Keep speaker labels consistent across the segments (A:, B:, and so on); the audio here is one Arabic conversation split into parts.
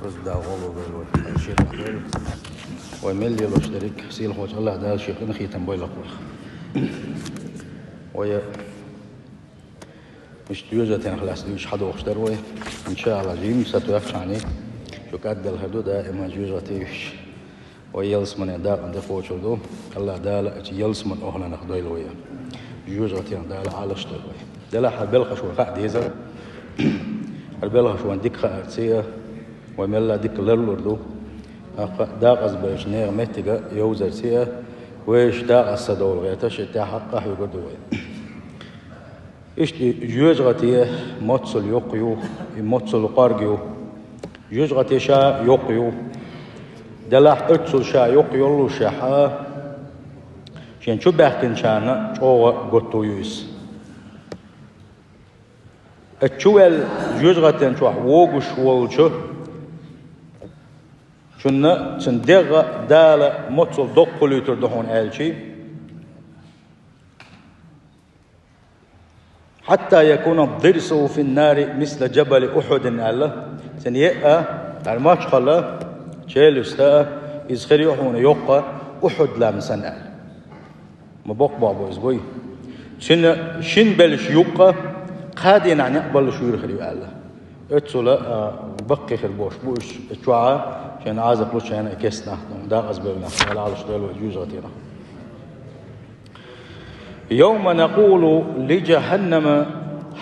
A: رزدا غولو بيلو الشيخ بيلو ويملي لو اشترك سيل خوش الله ده الشيخ نخي تنبوي لقوخ ويا مش تيوزة خلاص ديوش حدا واشتروي ان شاء الله جيم ستوقف عني شو كاد الهدو دائما جوزة تيوش ويلس من دار عند فوتشو دو الله دال يلس من أهلا نخدوي لويا جوزة دال على اشتروي دلا حبلخ شو قاعد يزر حبلخ شو عندك خارسية وملا ديك لرلو داقز بجنير متجا يوزر سيا ويش داقز صدول غيتش تحقق يقدوي إيش جوزغتيه متصل يقيو متصل قارجيو جوزغتيه شا يقيو دلاح أتصل شا يقيو لو شحا شين شو بحكين شانا شو قطو يوس الشوال جوزغتين شو ووغش والشو شنا تندغ دال متصل دقل يتردهون آلشي حتى يكون الضرس في النار مثل جبل أحد الله سنيئة الماتش خلا شيلستا إزخريحون يقى أحد لامسن آل ما بقى بوزبوي شن بلش يقى قادين عن يقبل شو يرخليو الله اتسولا بقي خربوش بوش اتشوعا شان عازق لوش شان كسنا دا غزبلنا ولا على شدول وجوز غتينا يوم نقول لجهنم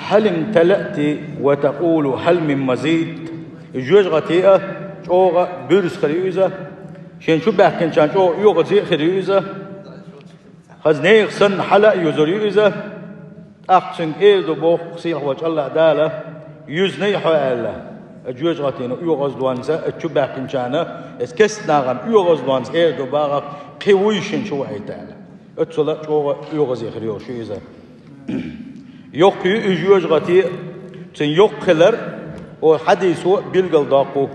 A: هل امتلأت وتقول هل من مزيد جوز غتيئة شوغا بيرس خريوزة شان شو بحكين شان شو يوغزي خريوزة خزنيغ سن حلق يوزريوزة أقسن إيدو بوخ سيح وجه الله دالة يزني حوالا أجوز غتينا يوغز دوانزا أتشبه كنشانا إسكس ناغن يوغز دوانز إيدو باغا قويشن شو عيتالا أتصلا شو يوغز يخريو شو إذا يوقي أجوز غتي تن يوقلر وحديثو بيلقل داقو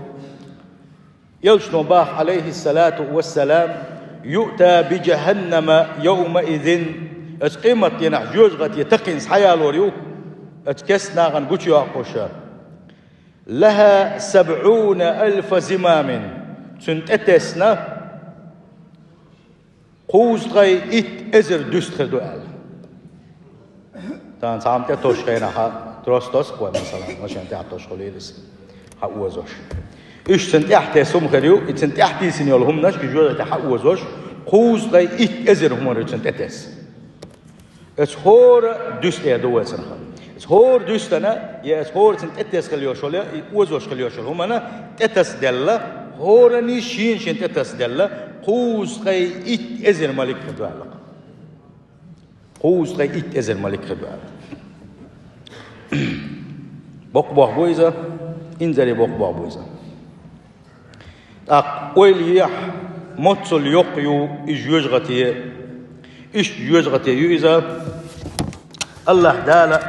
A: يلشنو باح عليه الصلاة والسلام يؤتى بجهنم يومئذ أسقيمت ينح جوز غتي تقنس حيال وريو أتكسنا غن قوشيو أقوشا لها 70,000 زمام تنتتسنا قوز غي إت أزر دستخل دوال تان سامتة توشخينا ها تروستوس قوة مثلا مشان تعطوش خليلس حقوزوش إيش تنتحتي سوم خريو تنتحتي سنيول هم ناش كجوزة تحقوزوش قوز غي إت أزر هم تنتتس اسهور دوست دوال سنخل اسهور دوستنا يا اسهور سنت اتس خليوشولا وزوش خليوشول همنا اتس دلا هورني شين شين اتس دلا قوس غي ات ازر ملك خدوالق قوس غي ات ازر ملك خدوالق بوق بويزا انزلي بوق بويزا اقول يح متصل يقيو اجوجغتي ايش جوجغتي يوزا الله دالا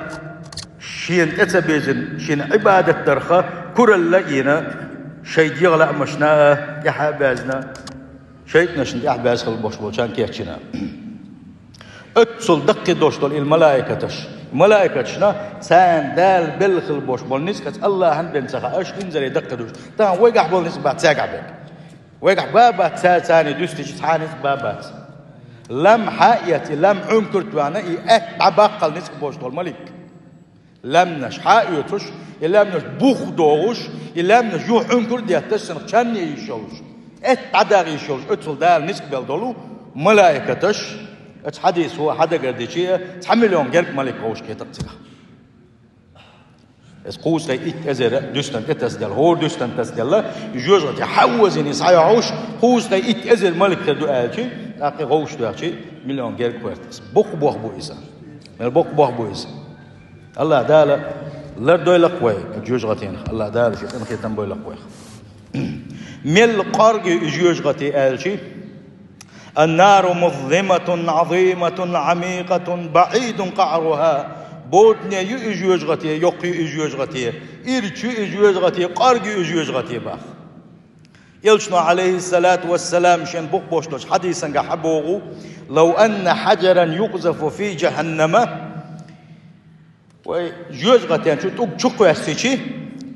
A: شين اتبيزن شين عبادة درخة كرل لقينا شيء يغلق مشناه يحابازنا شيء نشن يحباز خلبوش بوشان كيحشنا اتصل دقي دوشتول الملائكة تش ملائكة تشنا سان دال بالخل بوش بول نسكت الله هن بنسخة اش انزل دقي دوش تان ويقع بول نسبات ساقع بك ويقع بابات ثاني دوستش ثاني بابات لم حائيتي لم عمكرت وانا عباقل نسك بوشتول ملك لم نش حائيتش لم نش بوخ دوغش لم نش جو عمكر دياتشن كان يشوش عداغ يشوش اتصل دال نسك بلدولو ملائكتش ات حديث هو حدا قرديشيه تحملهم غيرك ملك روش كي تقتلها اس قوس لي ازر دوستن تسدل هو دوستن تسدل يجوز يحوزني صايعوش قوس لي ازر ملك كدو الشي اقي غوش دوشي مليون غيرك كويرتس بوخ بو اذا من بوخ بو اذا الله دالا لردوي لقوي جوج غتين الله دالا شي انخي تنبوي لقوي مل قرق جوج غتي الشي النار مظلمة عظيمة عميقة بعيد قعرها بودنيا يجوج غتي يقي يجوج غتي إرتشي يجوج غتي قرق يجوج غتي باخ يلشنا عليه الصلاة والسلام شن بوق بوشتوش حديثا حبوغو لو أن حجرا يقذف في جهنم وجوز غتيان شو تشقوا يستيشي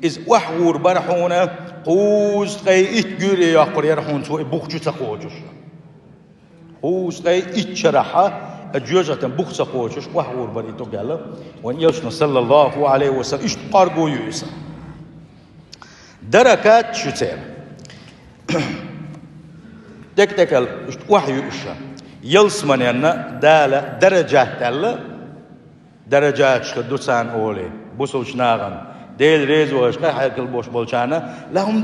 A: إز وحور برحونا قوز قي إتجوري يقر يرحون سوء بوخجو تقوجش قوز قي إتشرحة الجوجة بوخ تقوجش وحور بريتو قال وان يلشنا صلى الله عليه وسلم إشت قارقو يوسا دركات شتير دكتكل إشت وحيو إشا يلسمن ينا دالة درجات تل درجات شدوسان أولي بوصل شناغن ديل ريزو اشقا حيكل بوش بولشانا لهم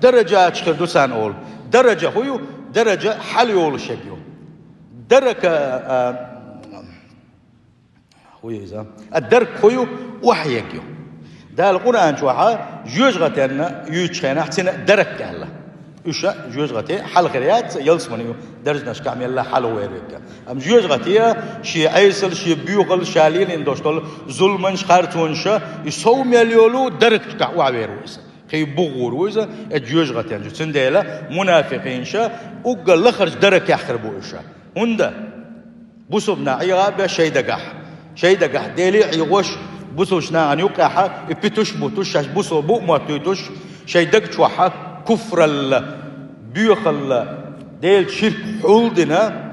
A: درجات شدوسان أول درجة هو درجة حليول شكيو درك هو إذا الدرك هو وحيكيو ده القرآن شوحة جوجغتنا يوتشينا حتى درك كهلا إيشا جوجغتي حل خريات يلسمنيو درجنا شكام يلا حل ويرك أم جوجغتي شي عيسل شي بيوغل شالين إندوشتول ظلمنش خارتونشا يسوم يليولو درك شكا وعويرويس خي بغورويس الجوجغتي جو سنديلا منافقينشا وقال لخرج درك يحخربويشا هندا بوسبنا عيغا شي دقح ديلي عيغوش بوسوشنا عن يقحا بيتوش بوتوش بوسو بو ماتوتوش شي دق شوحا كفر بيوخل ديل شرك حولدنا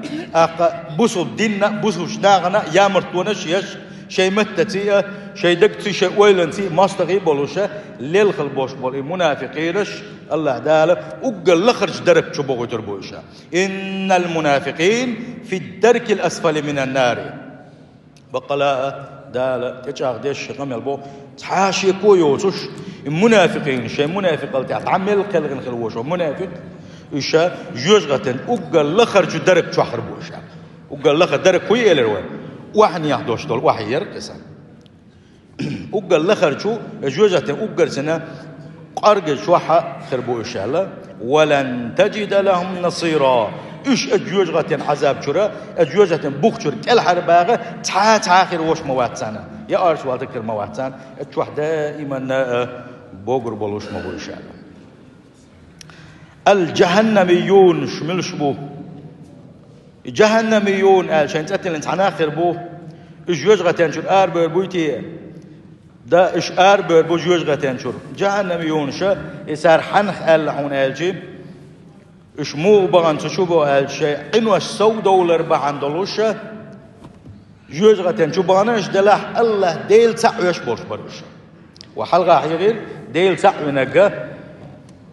A: بوسو ديننا بوسو شناغنا يا مرتونش يش شي متتي شي دقتي شي ويلنتي ماستغي بولوشا للخل بوش بول المنافقينش الله داله وقال لخرج درك شبوغ تربوشا إن المنافقين في الدرك الأسفل من النار بقلاء داله تشاغ ديش قام يلبو تحاشي كويوتش المنافقين شي منافق قال تعمل كلغن خلوش منافق إيشا جوجغتن وقال لخرج درك شو حربوشا وقال لخ درك كوي الروان واحد يحدوش دول واحد يرقص وقال لخرجوا جوجغتن وقال سنة قرق شوحة خربوشا لا ولن تجد لهم نصيرا إيش أجوجغتن عذاب شرا أجوجغتن بوخشر كل حرباغة تاخر وش مواتسانا يا أرش والتكر مواتسان أتشوح دائما بوغر بولوش مبوشا الجهنميون شمل شبوه جهنميون قال شان تقتل انت عناخر بوه إيش يجغتن شر آربر بويتي دا إيش آربر بو يجغتن شر جهنميون شا يسار حنخ قال لحون قال إيش مو بغان تشوبو قال شيء إنوش سو دولار بحان دولوشا يجغتن شو بغانش دلاح الله ديل تعويش بوش بروشا وحلقة حيغير ديل تعوينك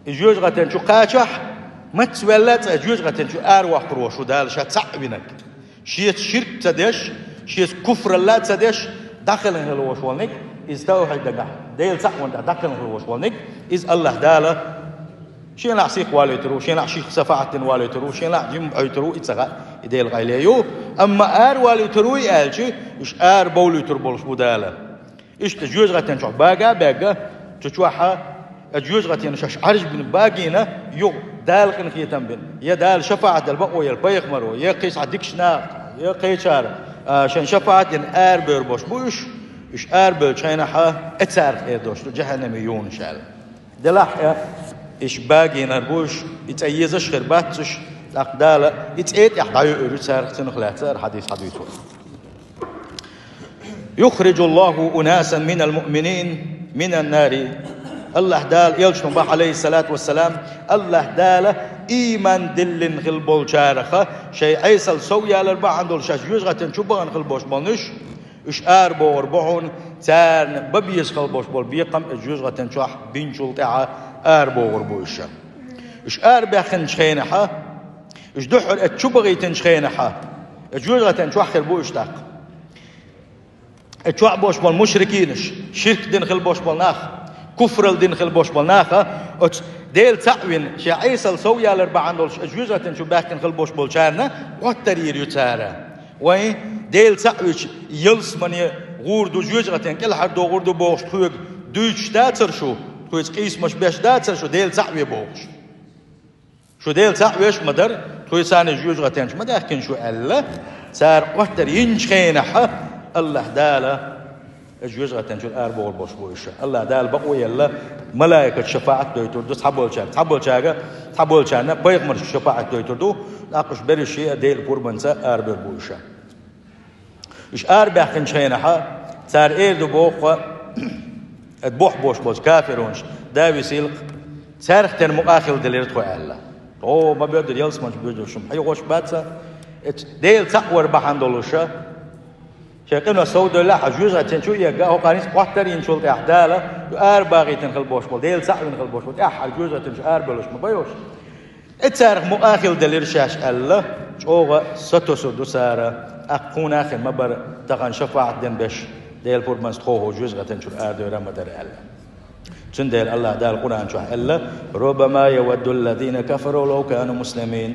A: يجغتن شو قاشح ما تولت يجغتن شو أروح قروش ودال شا تعوينك شيء شرك تدش شيء كفر الله تدش داخل الوش والنك استوحد دقح ديل تعوين داخل الوش والنك إز الله داله شين لا سيق واليترو شين لا شيخ سفاعة واليترو شين لا جم عيترو إتسقى إديل غيليو أما واليترو يالشي إيش بوليتر بولش بداله إيش تجوز غتين شو باقا تشوحها تجوز غتين شش عرج بن باقينا يو دال قن خيتم بن يا دال شفاعة البقو يا البيخ مرو يا قيس عديك شنا يا قيشار شن شفاعة ين بيربوش بوش إيش بيرشينها اتسار إيدوش جهنميون شال دلح إيش باقي نربوش يتأيزش خرباتش أقداله يتأيد يحضايو إرسار تنخلاتر حديث يخرج الله أناسا من المؤمنين من النار الله دال يلشن بح عليه الصلاة والسلام الله دال إيمان دلن خلبول شارخة شيء عيسل سويا لربع عندول شاش يوزغتن شبغان خلبوش بلنش إش بور بعون تارن ببيس خلبوش بول بيقم يوزغتن شوح بينشول تعا بور بوشا إش بخن شخينحة إش دحر أتشبغي تنشخينحة يوزغتن شوح خلبوش تاق اتشوع بوش بول مشركينش شرك دين خل بوش بول ناخ كفر دين خل بوش بول ناخ ديل تعوين شي عيسى سويا الاربعه دول جوزة شو باكن خل بوش بول شارنا وترير يتارا وين ديل تعويش يلس من غوردو جوزة كل حد غوردو بوش توق دوش داتر شو تويس قيس مش باش داتر شو ديل تعوي بوش شو ديل تعويش مدر تويسان جوزة ما داكن شو الا صار وتر ينشخينها الله داله الجوزة تنجل بور بوش بوشة الله دال بقوي الله ملائكة شفاعة دويتور دو تحبول شانا بيغمر شفاعة دويتور دو ناقش بريشي ديل بوربنسا بور بوشة إش بأخن شينها صار دو بوخ بوح بوش بوش كافرونش داوي سيلق سارختن مؤاخل دليرت خو الله او ما بيقدر يلس مش بيقدر شو هي غوش باتسا ديل تقور بحندولوشا شاكنا سود الله حجوزة تنشو يجا هو قانيس قطر ينشول تحداله باغي تنخل بوش بول ديل ساعة ينخل بوش بول حجوزة تنشو بلوش ما بيوش اتسارخ مؤاخل دلير شاش الله شوغا ستو سودو سارة أقون آخر مبر تغن شفاعة دين بش ديل بور منستخوه جوزة تنشو دورا مدر الله تندل الله دال القرآن شو الله ربما يود الذين كفروا لو كانوا مسلمين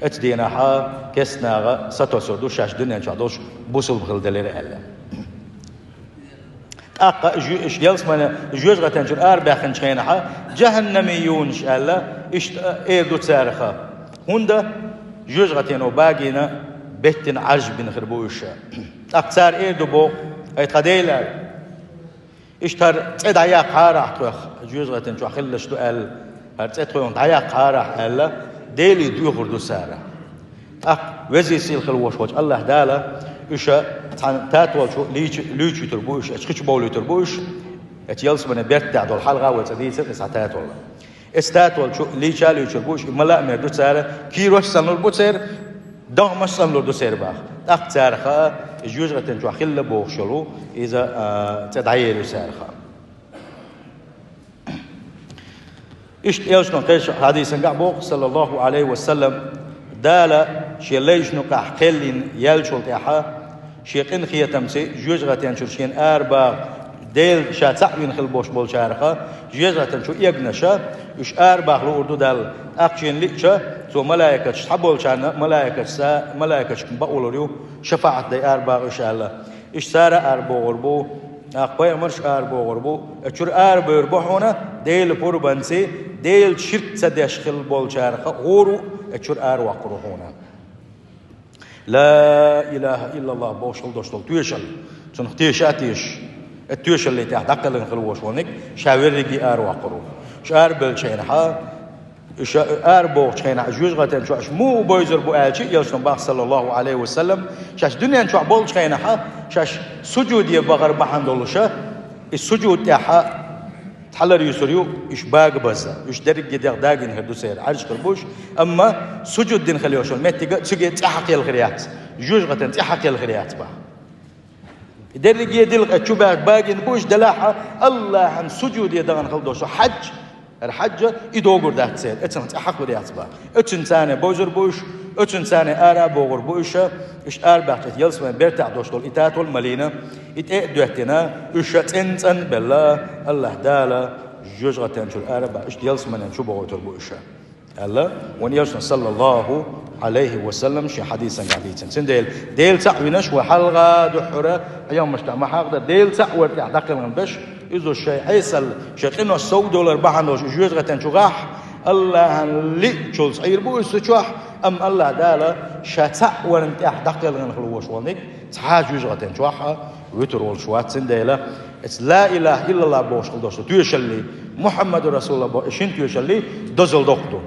A: اتدينا حا كسنا ستو سودو شاش دنيا شادوش بوصل بخل دلير الله أقا إيش يلس من جوزة تنشو باخن شينا حا جهنميون إن شاء الله إيش إيدو تسارخا هندا جوزة تنو باقينا بيتن عرج بن خربوش أقصار إيدو بو أيتقديلا اشتر تعد عياق حارح توخ جوزة تنشو خلش تقال هرتعد خوين عياق حارح ألا ديلي دوغر دو سارة وزي سيل خلوش وش الله دالا إشا تاتوال شو ليش تربوش اشخش بولي تربوش اتيلس من بيرتع دول حلقة وتديس تاتوال استاتوال شو ليش تربوش ملا من دو سارة كيروش سنور بوتسير دغمش سنور دو سير باخ تارخا جوزة تنشو خل بوخشلو إذا تدعيلو سارخا إيش يوشنو قيش حديث نقع صلى الله عليه وسلم دالا شي ليش نقع قلين يلشل تاحا شي قن خيتمسي جوزة تنشو شين أربع ديل شا تعوين خل بوش بول شارخا جوزة تنشو يقنشا إيش أربع لو أردو دال أقشين ليكشا تو ملائكة تحبول شانا ملائكة بقولوا شفاعة دي أربع إن شاء الله إيش سارة أربع غربو أقبل مرش أربع غربو أشور أربع غربو هنا ديل بورو بنسي ديل شرط سديش خل بول شارخا غورو أشور أربع قرو هنا لا إله إلا الله بوشل دوشل تويشل تنختيش أتيش التويشل اللي تحت دقل نخلوش ونك شاوريجي أربع قرو شاربل شينها أربو شين عجوز غتن شو مو بويزر بو ألشي يلشون باخ صلى الله عليه وسلم شاش دنيا شو عبول شين حا شاش سجود يبغر بحندولشة السجود تاعها تحلر يسريو إيش باق بزا إيش درج يدق داقين هدو سير عرش كربوش أما سجود دين خليوشون متى تيجي تحقق الخريات جوز غتن تحقق الخريات با درج يدل شو باقين بوش دلاحة الله عن سجود يدغن خلدوشو حج الحجة يدوغر دات سير اتن تحق وديات با اتن ثاني بوزر بوش اتن ثاني ارا بوغر بوشا اش اربع يلس من بيرتع دوشتول اتاتول ملينا ات دوتنا اش تنتن بالله الله دالا جوجغه تنشل اربع اش يلس من شو بوغر بوشا الله ونيوسن صلى الله عليه وسلم شي حديثا قاعدين سنديل ديل تعوينش وحلقه دحره ايام مش ما حاقده ديل تعور تعدقل من بش إذا الشيء حيصل شقينا $100 بحنوش جوز غتن شغاح الله اللي شول صغير بوس شوح أم الله دالا شتاع ورنتاح دقل غن خلوش ونك تحاج جوز غتن شوحها ويترول شوات سنديلا لا إله إلا الله بوش خلدوش تيشلي محمد رسول الله بوشين تيشلي دزل دقدو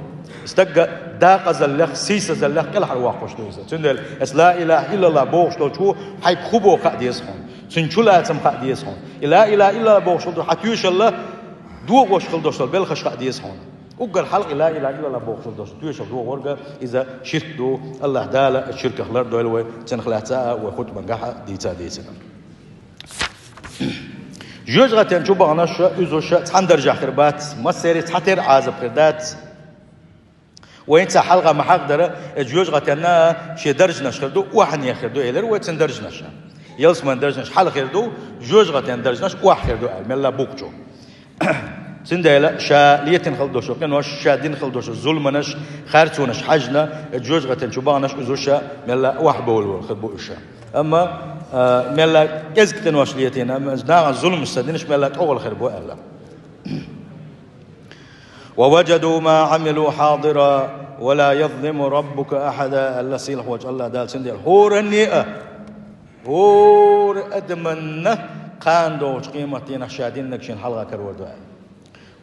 A: استجا داق زلخ سيس زلخ كل حرواق وشتوزه سندل لا إله إلا الله بوش شو حي خبو قديس هون سنشولا تم قديس هون لا إله إلا الله بوش شلدو حتيوش الله دو وش خلدوش بالخش قديس هون وقال حلق لا إله إلا الله بوش شلدوش تيوش دو ورقة إذا شرك دو الله دالا الشرك خلر دولوي تنخلعتها وخد منجحة ديتا جوز غتن شو بغناش أزوش تحندر جاخربات ما سيري تحتر عازب خردات وإنت حلقة ما حقدر جوز غتنا شي درج نشخردو واحد يخردو إلر وتن درج نش يلس من درج نش حلقة خردو جوز غتن درج نش واحد خردو ملا بوكجو سنديلا شا ليتن خلدوشو كنوش شادين خلدوشو ظلمنش خارتونش حجنا جوز غتن شو بغناش أزوشا ملا واحد بول خربو إشا أما ملا كزك تنوش ليتين أما ناع الظلم السدينش ملا تقول خربو ألا ووجدوا ما عملوا حاضرا ولا يظلم ربك أحدا ألا سيلح وجه الله دال سنديل هور النيئة هور أدمنه قاندوش قيمتين شادينك شين حلقة كروردو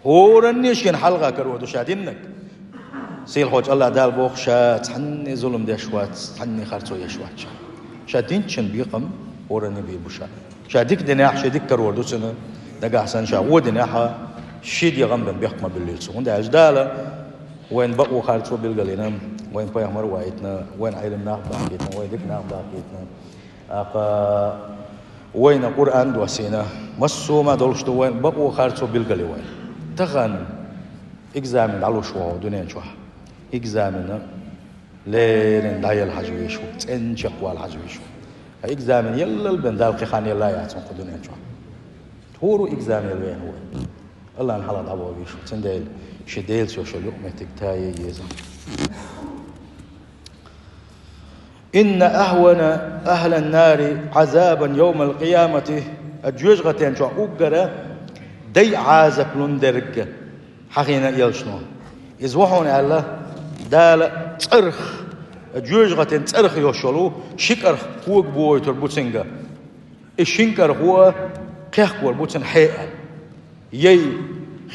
A: هور النيشين حلقة كروردو شادينك سيلح وجه الله دال بوخ شات حني ظلم دي شوات حني خرطو يشوات شادين شن بيقم هور النبي بوشا شاديك دنياح شاديك كروردو سنة دقع سنشا ودن يحا شيد يغم بيحكم بالليل سون ده أجداله وين بقوا خارج بالقلينا وين بيحمر وايتنا وين علم ناقبا كيتنا وين ذك ناقبا كيتنا وين القرآن دوسينا مسو ما دولش وين بقوا خارج بالقلي وين تغن إجزامن على شو دنيا شو إجزامن لين دايل حجويشو تنشق والحجويشو إجزامن يلا البندال قخان يلا يعطون دنيا شو هورو إجزام يلوين هو الله نحلط عبوا بيشو تنديل شديل شو لقمتك تاي يزم إن أهون أهل النار عذابا يوم القيامة الجوجغتين شو أقرأ دي عازب لندرق حقينا يلشنو إزوحون الله دال ترخ الجوجغتين ترخ يوشلو شكر فوق بوي تربوتسنجا الشنكر هو كهكور بوتن حيئة يي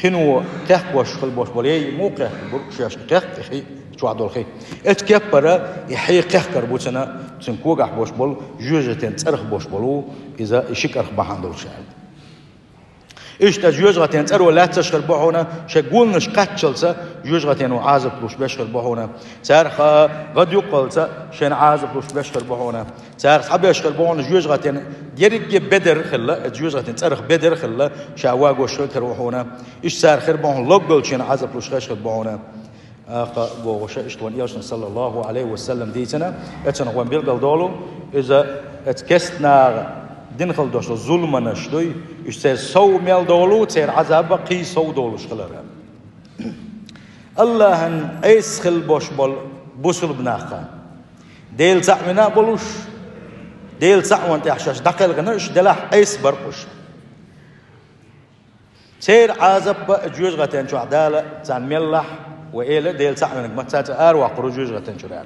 A: خنو كهكور شخل بوش بول يي مو كهكور شاش كهك خي شو عدول خي اتكبر يحيي كهكر بوتنا تنكوغح بوش بول جوجتين ترخ بوش بولو إذا شكر بحاندول شعب إيش تجوجتين ترو لا تشخل بوحونا شقول نش قتشلسا جوجتين وعازب لوش بشخل بوحونا تارخ قد يقلسا شين عازب لوش بشخل بوحونا تارخ حب يشخل بوحونا جوجتين ديرك بدر خلا جوجتين تارخ بدر خلا شاواغو شكر وحونا إيش صار خير بوحون لقل شين عازب لوش بشخل بوحونا بوغش إشتوان يوشن صلى الله عليه وسلم ديتنا اتنا وان بيلقل دولو إذا اتكستنا دين خل دوش ظلم نشدوي يشتى سو ميل دولو تير عذاب قي سو دولوش خلرا الله هن ايس خل بوش بول بوسل بناخا ديل زعمنا بولوش ديل زعوان تحشاش دقل غنش دلح ايس برقوش تير عذاب جوج غتين شو عدالة تان ملح وإيلا ديل زعمنك ما تاتي أروع قرو جوج غتين شو رال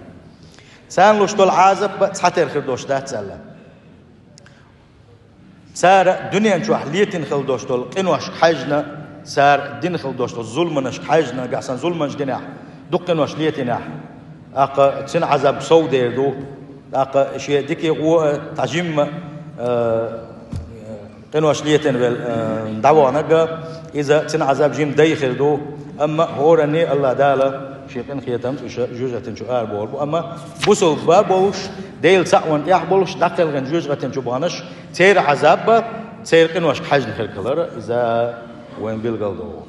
A: سان لوش دول عذاب تحتير خير دوش دات سألا صار دنيا نشوح ليتن خل دوشتول قنوش حاجنا صار دين خل دوشتول ظلمنش حاجنا قاسن ظلمنش دنيا دقنوش ليتن اق تن عذاب سودة دو اق شيء ديكي هو تعجيم قنوش ليتن بال دعوانا اذا تن عذاب جيم دايخل دو اما هورني الله دالا شيقين خيتم جوجة شو بول أما بوسو بابوش ديل ساون يحبولش دقل غن جوجة شو بانش تير عذاب تير قنوش حاجة خير كلر إذا وين بيلقلدو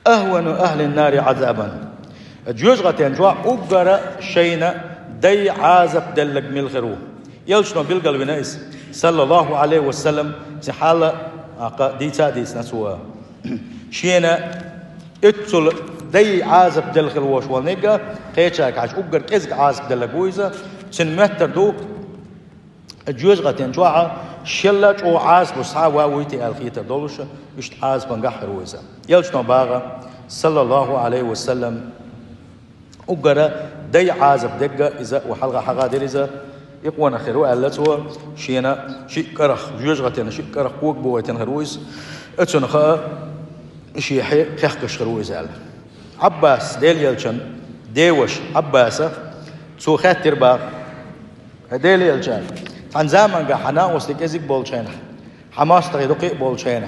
A: أهون أهل النار عذابا جوجة جوا أقرأ شينا دي عذاب دلك ملخرو يلشنو بيلقل بنايس صلى الله عليه وسلم تحالة ديتا ديس نسوا شينا اتول دي عازب دلخل وش والنيجا قيتشاك عش أقر كيزك عازب دلقويزة سن مهتر دو الجوز غتين جوعة شلج أو عازب وصعوا ويتي الخيتر دولشة إشت عازب نقحر ويزة يلشنا باغا صلى الله عليه وسلم أقر دي عازب دقة إذا وحلقة حقا ديريزة يقوانا خيرو ألتوا شينا شكرخ جوز غتين شكرخ قوك بويتين هرويز اتنخا شيء كحكش خرويزال عباس ديل يلشن ديوش عباسة سو خاتر باغ ديل يلشن عن زمان حنا وسلك ازيك بولشينا حماس تغي دقيق بولشينا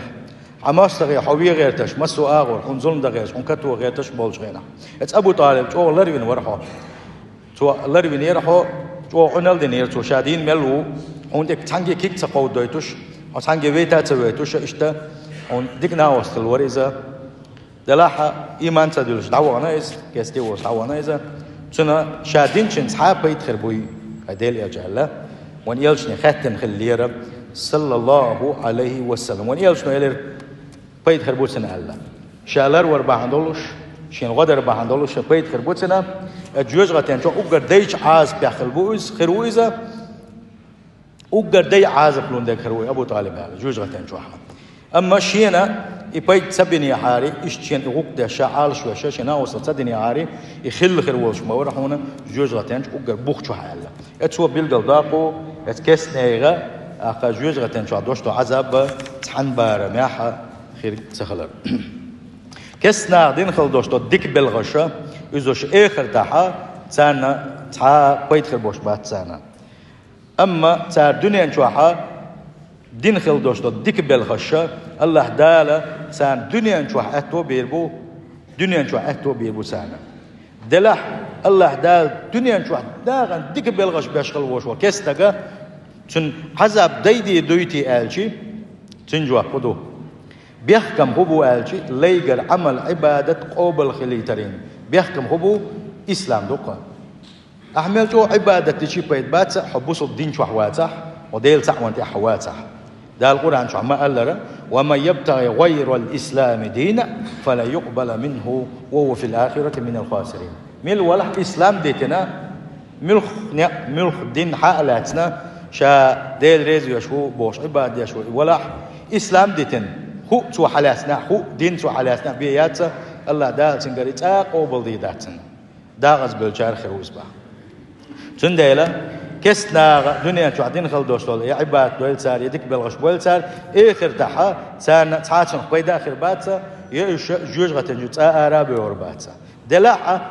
A: حماس تغي حوي غيرتش مسو اغور كون ظلم دغيش كون كتو غيرتش بولشينا ات ابو طالب تو لربين ورحو تو لربين يرحو تو عنل دينير تو شادين ملو عندك تانجي كيك تقو دويتوش او تانجي ويتا تويتوش اشتا on dikna wastel wariza dalaha iman tadulsh dawana is kesti was dawana is tuna shadin chin sahabay tkhirbuy adel ya jalla wan yelshni khatten khillira sallallahu alayhi wasallam wan yelshni yelir bayt khirbutsna alla shalar war bahandolush shin qadar bahandolush bayt khirbutsna ajwaj gaten jo ugar daych az bi khirbuiz khirwiza ugar day az plunde khirwi abu talib ala jwaj gaten jo أما شينا يبيت سبني عاري إشتين يغوك شعال شو شاشنا وصل سدني عاري يخل خيروش ما ورحونا جوج غتنج وقر بوخ شو حالا اتسو بيلقل داقو اتكس نيغا أخا جوج غتنج عدوشتو عذاب تحن بار ماحا خير تخلر كسنا دين خل دوشتو ديك بالغشة يزوش آخر تاحا تانا تا بيت خير بوش بات تانا أما تار دنيا نشوحا دين خل دوشتو ديك بالخشة الله دالا سان دنيا نشوح أتو بيربو دنيا نشوح أتو بيربو سانا دلح الله دال دنيا نشوح داغن ديك بالغش بيشغل وشوا كستغا تن عذاب ديدي دويتي آلشي تنجوا قدو بيحكم هبو آلشي ليجر عمل عبادة قوبل خليترين بيحكم هبو إسلام دوقا أحمل جو عبادة تشي بيت باتسح حبوس الدين شو حواتح وديل صح وانت حواتح ده القرآن شو ما قال وما يبتغي غير الإسلام دينا فلا يقبل منه وهو في الآخرة من الخاسرين مل ولا إسلام ديتنا ملخ دين حالاتنا شا ديل ريزو يشو بوش عباد يشو ولا إسلام ديتن هو سو حالاتنا هو دين سو حالاتنا بيات الله دال سنقري قوبل دي داتنا دا غزبل شار خروز با تنديلا كسنا دنيا تعدين خل دوشتول يا عباد دويل سار يدك بالغش بويل سار اخر تحا سان تحاشن قيد اخر باتسا يش جوج غتنجو تا ارابي ورباتسا دلع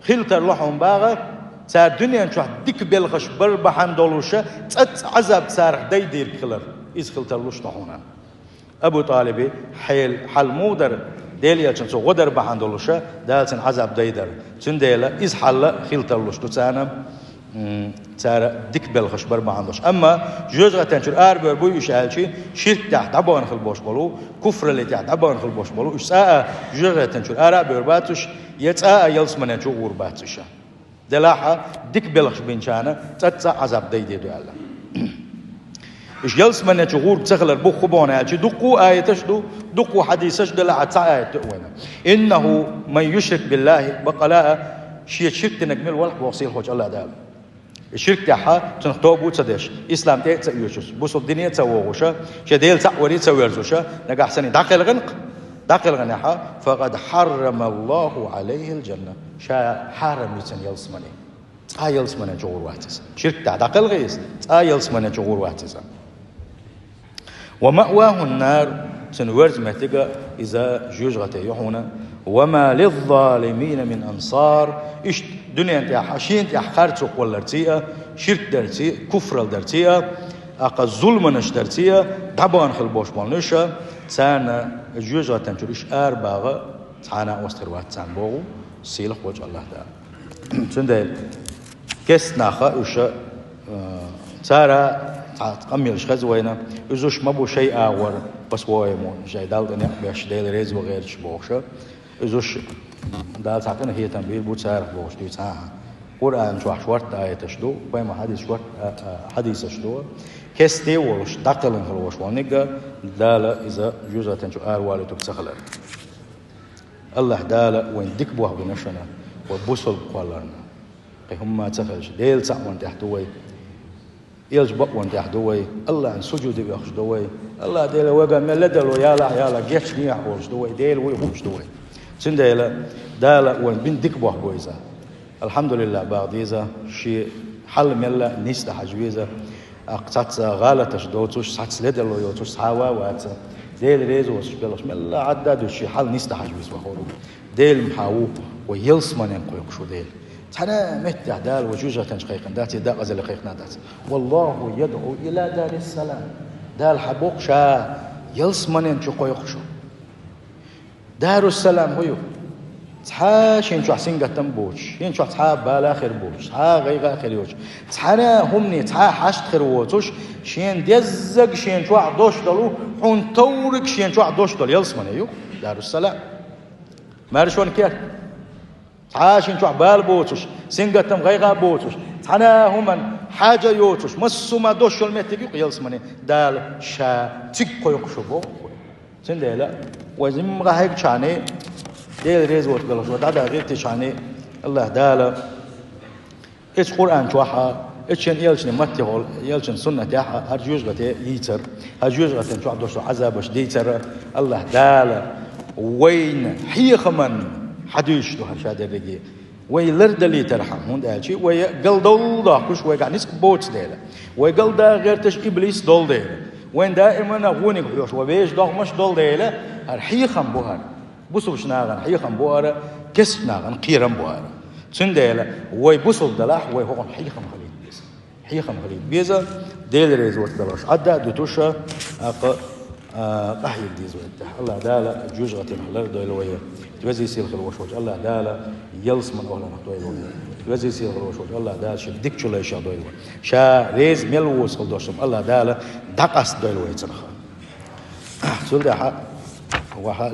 A: خلتر لحم باغا سار دنيا تعد دك بالغش بربحان دولوشه تت عذاب سار ديدير كلر از خلتر لوش طحونا ابو طالب حل مودر ديل يلشن سو غدر بحان دولوشه دالسن عذاب ديدر تنديلا از حل خلتر لوش تسانا ترى ديك بالغش بربع عندوش أما جزء تنشر أربع بوي شيء شرك تحت عبان خل باش بلو كفر اللي تحت عبان خل باش بلو إيش ساعة جزء تنشر أربع باتوش يتساء يلس من ينشر ورباتوشة دلاحة ديك بالغش بينشانة تتساء عذاب ديدي دو الله إيش يلس من ينشر ور تخلر بو خبانة يعني دقوا آية دو دقوا حديثش دلاحة تساء آية تقوينا إنه من يشرك بالله بقلاء شيء شرك تنجمل والح وصيل خوش الله دال الشرك تاعها تنختوبو تصدش إسلام تاعي تسويوش بوصل الدنيا تسووشة شديل تسوري تسويرزوشة نجا أحسن داخل غنقها فقد حرم الله عليه الجنة شا حرم يتن يلسمني يلسمني جور واتس شرك تاع داخل غيس يلسمني جور واتس ومأواه النار تنورز مهتقى إذا جوجغته يحونا وما للظالمين من أنصار إيش دنيا أنت حشين تحقرت ولا رتيئة شرك درتيئة كفر درتيئة أقل ظلم نشترتيئة طبعا خلبوش بالنشة سانا جوجغة تنشرش أربعة سانا وستروات سان بوغو سيلخ وجه الله تعالى تندل كيس ناخا إيش سارة تقميلش خزوينا إزوش ما بو شيء آور بس وايمون جاي دال دنيا بيش ديل ريز وغيرش بوغشة إزوش دال ساكن هي تنبيل بو سارة بوغش دي ساها قرآن شو شورت آية تشدو بيما حديث شدو كستي ولش دقلن خلوش وانيقا دالة إذا جوزة تنشو والي تبسخلر الله دالة وين ديك بوه بنشنا وبوصل بقوالرنا هم ما تخلش ديل سعوان تحتوي يلج بقوان تحدوي الله عن سجود بيخش دوي الله ديل وقا ملدلو يالا جيش نيح وش دوي ديل ويخش دوي سنديلا دالا وين بين ديك بوح بويزا الحمد لله بعضيزا شيء حل ملا نيستا حجويزا اقتصاد غالتش دوتوش ساتس لدلو يوتوش سحاوا واتس ديل ريزو وش بلوش ملا عداد شيء حل نيستا حجويز بخورو ديل محاو ويلس من ينقيق شو ديل تحنا متع دال وجوجة تنشقيقن داتي دا غزل قيقنا دات والله يدعو إلى دار السلام دال حبوق شا يلس من ينشقيق شو دار السلام هو تحا شين شو حسين قتم بوش شين شو تحا بالاخر بوش تحا غيغا آخر يوش تحنا همني تحا حشت خروتوش شين ديزق شين شو عدوش دلو حون تورك شين شو عدوش دل يلس من يو دار السلام مارشون كير عاشين شو عبال بوتوش سنجتم غيغا بوتوش حنا همن حاجة يوتوش مسو ما دوش المتقي يلس مني دال شا تيكو يقشو بو سنديلا وزم غايك شاني ديل ريز وات قالوا شو دادا غير تشاني الله دالا ايش قران شوحا ايش يلشن متي يلشن سنه تاعها هرجوج غتي يتر هرجوج غتي شو عدوش عذاب ديتر الله دالا وين حيخ من حديش تو هرشاد الرجي ويلرد اللي ترحم هون دالشي ويقل دول داكش ويقع نسك بوتس ديلا ويقل دا غير تش إبليس دول ديلا وين دائما أغوني بيوش وبيش داغ مش دول ديلا هرحيخم بوهر بوسوش ناغن حيخم بوهر كسف ناغن قيرم بوهر سن ديلا ويبوسل دلاح ويهون حيخم خليل بيس حيخم خليل بيزا ديل ريز وتدلش عدا دوتوشا قحي ديز ويتح الله دالا جوجغة الحلال دويلوية توزي سيل خلوشوج الله دالا يلس من أهلا دويلوية توزي سيل خلوشوج الله دالا شل ديك شو ليش دويلوية شا ريز ملوس خلدوشم الله دالا دقس دويلوية تنخا سول ده حق هو حق